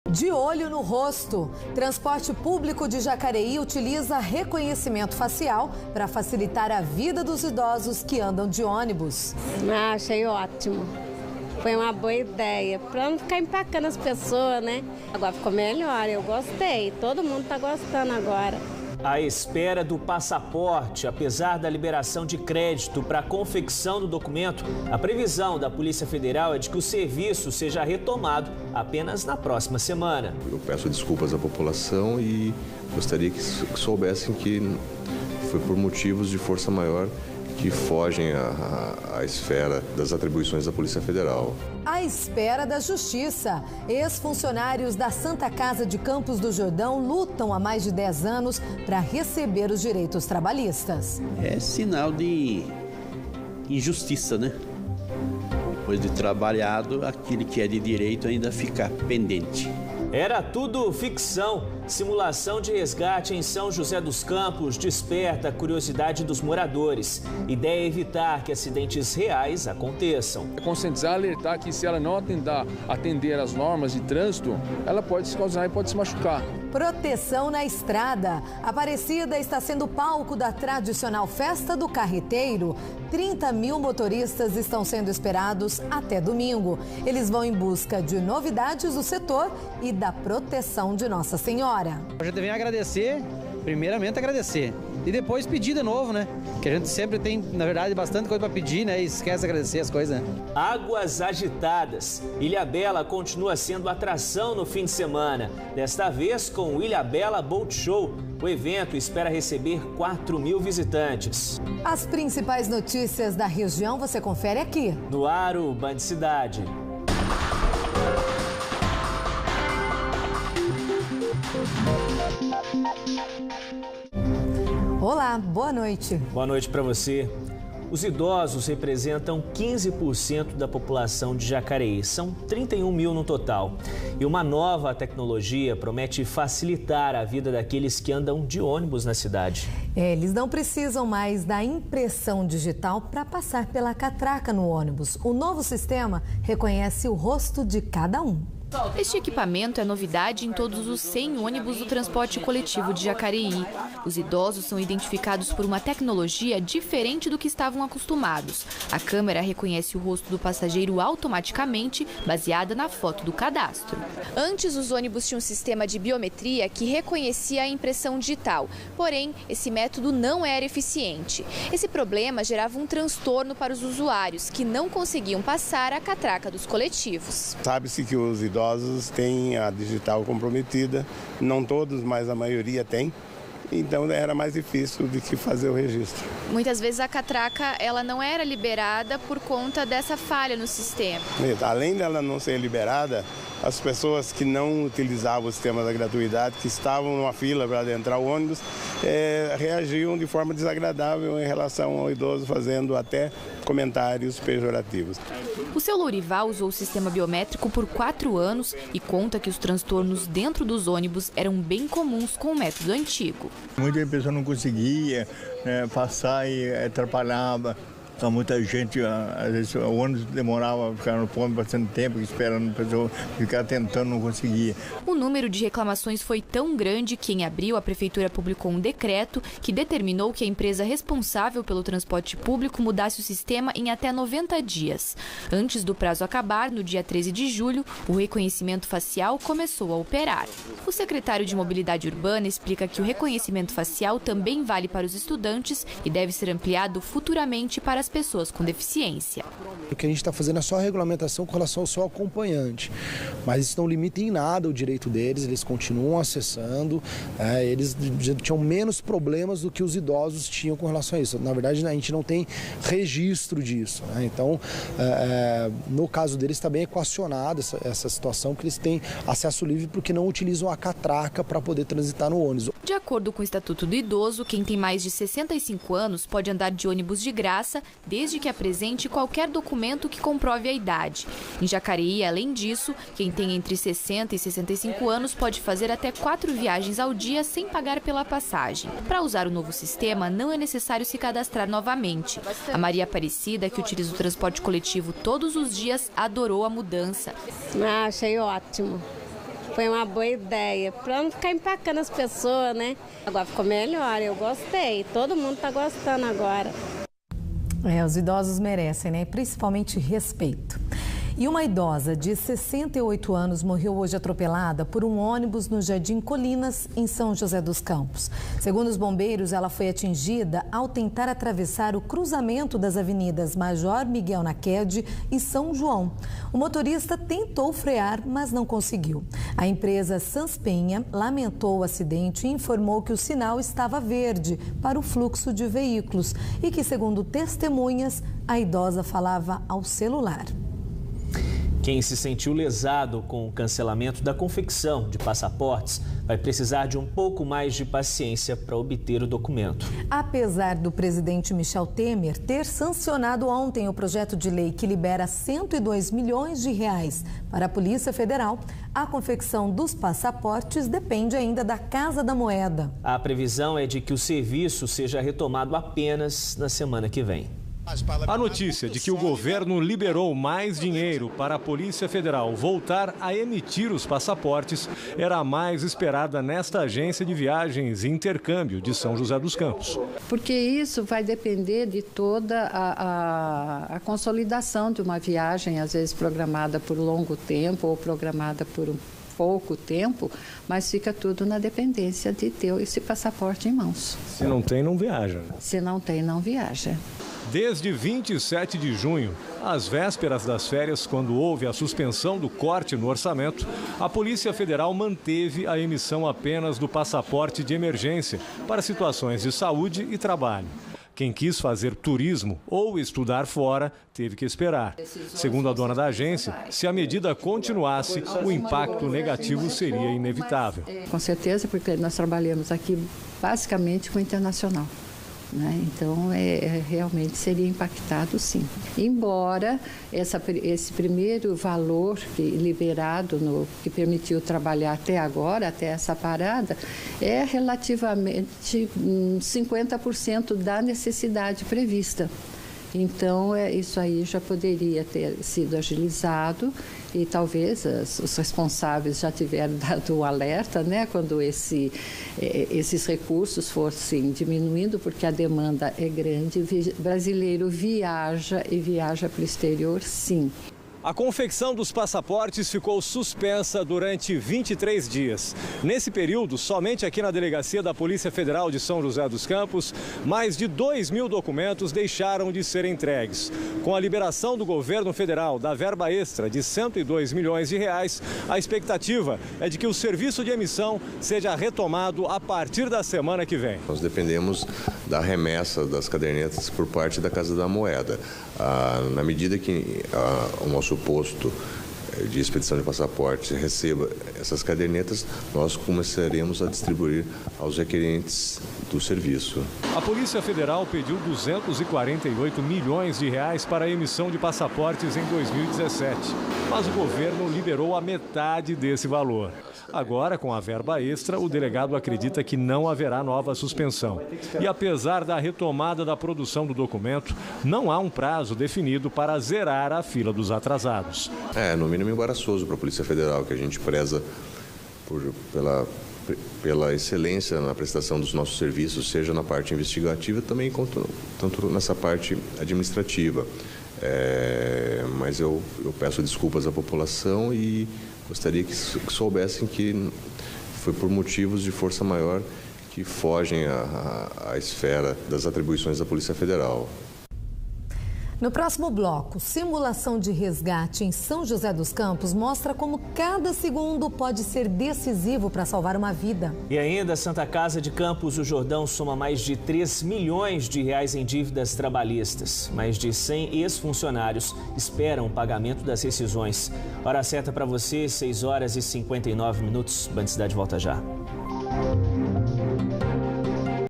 De olho no rosto, transporte público de Jacareí utiliza reconhecimento facial para facilitar a vida dos idosos que andam de ônibus. Achei ótimo. Foi uma boa ideia, para não ficar empacando as pessoas, né? Agora ficou melhor, eu gostei, todo mundo está gostando agora. À espera do passaporte, apesar da liberação de crédito para a confecção do documento, a previsão da Polícia Federal é de que o serviço seja retomado apenas na próxima semana. Eu peço desculpas à população e gostaria que soubessem que foi por motivos de força maior que fogem à esfera das atribuições da Polícia Federal. À espera da justiça, ex-funcionários da Santa Casa de Campos do Jordão lutam há mais de 10 anos para receber os direitos trabalhistas. É sinal de injustiça, né? Depois de trabalhado, aquele que é de direito ainda fica pendente. Era tudo ficção. Simulação de resgate em São José dos Campos desperta a curiosidade dos moradores. Ideia é evitar que acidentes reais aconteçam. Conscientizar, alertar que se ela não atender às normas de trânsito, ela pode se causar e pode se machucar. Proteção na estrada. Aparecida está sendo palco da tradicional Festa do Carreteiro. 30 mil motoristas estão sendo esperados até domingo. Eles vão em busca de novidades do setor e da proteção de Nossa Senhora. A gente vem agradecer, primeiramente agradecer, e depois pedir de novo, né? Que a gente sempre tem, na verdade, bastante coisa para pedir, né? E esquece de agradecer as coisas, né? Águas agitadas. Ilhabela continua sendo atração no fim de semana. Desta vez com o Ilhabela Boat Show. O evento espera receber 4 mil visitantes. As principais notícias da região você confere aqui. No Aro, Band Cidade. Olá, boa noite. Boa noite para você. Os idosos representam 15% da população de Jacareí. São 31 mil no total. E uma nova tecnologia promete facilitar a vida daqueles que andam de ônibus na cidade. Eles não precisam mais da impressão digital para passar pela catraca no ônibus. O novo sistema reconhece o rosto de cada um. Este equipamento é novidade em todos os 100 ônibus do transporte coletivo de Jacareí. Os idosos são identificados por uma tecnologia diferente do que estavam acostumados. A câmera reconhece o rosto do passageiro automaticamente, baseada na foto do cadastro. Antes, os ônibus tinham um sistema de biometria que reconhecia a impressão digital. Porém, esse método não era eficiente. Esse problema gerava um transtorno para os usuários, que não conseguiam passar a catraca dos coletivos. Sabe-se que os idosos têm a digital comprometida, não todos, mas a maioria tem. Então era mais difícil do que fazer o registro. Muitas vezes a catraca ela não era liberada por conta dessa falha no sistema. Além dela não ser liberada, as pessoas que não utilizavam o sistema da gratuidade, que estavam numa fila para adentrar o ônibus, reagiam de forma desagradável em relação ao idoso, fazendo até comentários pejorativos. O seu Lourival usou o sistema biométrico por 4 anos e conta que os transtornos dentro dos ônibus eram bem comuns com o método antigo. Muita pessoa não conseguia passar e atrapalhava. Então, muita gente, às vezes o ônibus demorava, ficava no ponto bastante tempo, esperando a pessoa ficar tentando, não conseguia. O número de reclamações foi tão grande que em abril a Prefeitura publicou um decreto que determinou que a empresa responsável pelo transporte público mudasse o sistema em até 90 dias. Antes do prazo acabar, no dia 13 de julho, o reconhecimento facial começou a operar. O secretário de Mobilidade Urbana explica que o reconhecimento facial também vale para os estudantes e deve ser ampliado futuramente para as pessoas com deficiência. O que a gente está fazendo é só a regulamentação com relação ao seu acompanhante, mas isso não limita em nada o direito deles, eles continuam acessando, eles tinham menos problemas do que os idosos tinham com relação a isso. Na verdade, a gente não tem registro disso, né? Então, no caso deles está bem equacionada essa situação, que eles têm acesso livre porque não utilizam a catraca para poder transitar no ônibus. De acordo com o Estatuto do Idoso, quem tem mais de 65 anos pode andar de ônibus de graça, desde que apresente qualquer documento que comprove a idade. Em Jacareí, além disso, quem tem entre 60 e 65 anos pode fazer até 4 viagens ao dia sem pagar pela passagem. Para usar o novo sistema, não é necessário se cadastrar novamente. A Maria Aparecida, que utiliza o transporte coletivo todos os dias, adorou a mudança. Achei ótimo. Foi uma boa ideia, para não ficar empacando as pessoas, né? Agora ficou melhor, eu gostei. Todo mundo está gostando agora. Os idosos merecem, né? Principalmente respeito. E uma idosa de 68 anos morreu hoje atropelada por um ônibus no Jardim Colinas, em São José dos Campos. Segundo os bombeiros, ela foi atingida ao tentar atravessar o cruzamento das avenidas Major Miguel Naquede e São João. O motorista tentou frear, mas não conseguiu. A empresa Sanspenha lamentou o acidente e informou que o sinal estava verde para o fluxo de veículos e que, segundo testemunhas, a idosa falava ao celular. Quem se sentiu lesado com o cancelamento da confecção de passaportes vai precisar de um pouco mais de paciência para obter o documento. Apesar do presidente Michel Temer ter sancionado ontem o projeto de lei que libera 102 milhões de reais para a Polícia Federal, a confecção dos passaportes depende ainda da Casa da Moeda. A previsão é de que o serviço seja retomado apenas na semana que vem. A notícia de que o governo liberou mais dinheiro para a Polícia Federal voltar a emitir os passaportes era a mais esperada nesta agência de viagens e intercâmbio de São José dos Campos. Porque isso vai depender de toda a consolidação de uma viagem, às vezes programada por longo tempo ou programada por pouco tempo, mas fica tudo na dependência de ter esse passaporte em mãos. Se não tem, não viaja. Se não tem, não viaja. Desde 27 de junho, às vésperas das férias, quando houve a suspensão do corte no orçamento, a Polícia Federal manteve a emissão apenas do passaporte de emergência para situações de saúde e trabalho. Quem quis fazer turismo ou estudar fora teve que esperar. Segundo a dona da agência, se a medida continuasse, o impacto negativo seria inevitável. Com certeza, porque nós trabalhamos aqui basicamente com o internacional. Então, realmente seria impactado, sim. Embora esse primeiro valor liberado, que permitiu trabalhar até agora, até essa parada, é relativamente 50% da necessidade prevista. Então, isso aí já poderia ter sido agilizado e talvez os responsáveis já tiveram dado o alerta, quando esses recursos fossem diminuindo, porque a demanda é grande. O brasileiro viaja e viaja para o exterior, sim. A confecção dos passaportes ficou suspensa durante 23 dias. Nesse período, somente aqui na Delegacia da Polícia Federal de São José dos Campos, mais de 2.000 documentos deixaram de ser entregues. Com a liberação do governo federal da verba extra de 102 milhões de reais, a expectativa é de que o serviço de emissão seja retomado a partir da semana que vem. Nós dependemos da remessa das cadernetas por parte da Casa da Moeda. Na medida que o nosso posto de expedição de passaporte receba essas cadernetas, nós começaremos a distribuir aos requerentes do serviço. A Polícia Federal pediu 248 milhões de reais para a emissão de passaportes em 2017, mas o governo liberou a metade desse valor. Agora, com a verba extra, o delegado acredita que não haverá nova suspensão. E apesar da retomada da produção do documento, não há um prazo definido para zerar a fila dos atrasados. No mínimo embaraçoso para a Polícia Federal, que a gente preza pela excelência na prestação dos nossos serviços, seja na parte investigativa, também tanto nessa parte administrativa. Mas eu peço desculpas à população e gostaria que soubessem que foi por motivos de força maior que fogem à esfera das atribuições da Polícia Federal. No próximo bloco, simulação de resgate em São José dos Campos mostra como cada segundo pode ser decisivo para salvar uma vida. E ainda, a Santa Casa de Campos do Jordão soma mais de 3 milhões de reais em dívidas trabalhistas. Mais de 100 ex-funcionários esperam o pagamento das rescisões. Hora certa para você, 6 horas e 59 minutos. Band Cidade volta já.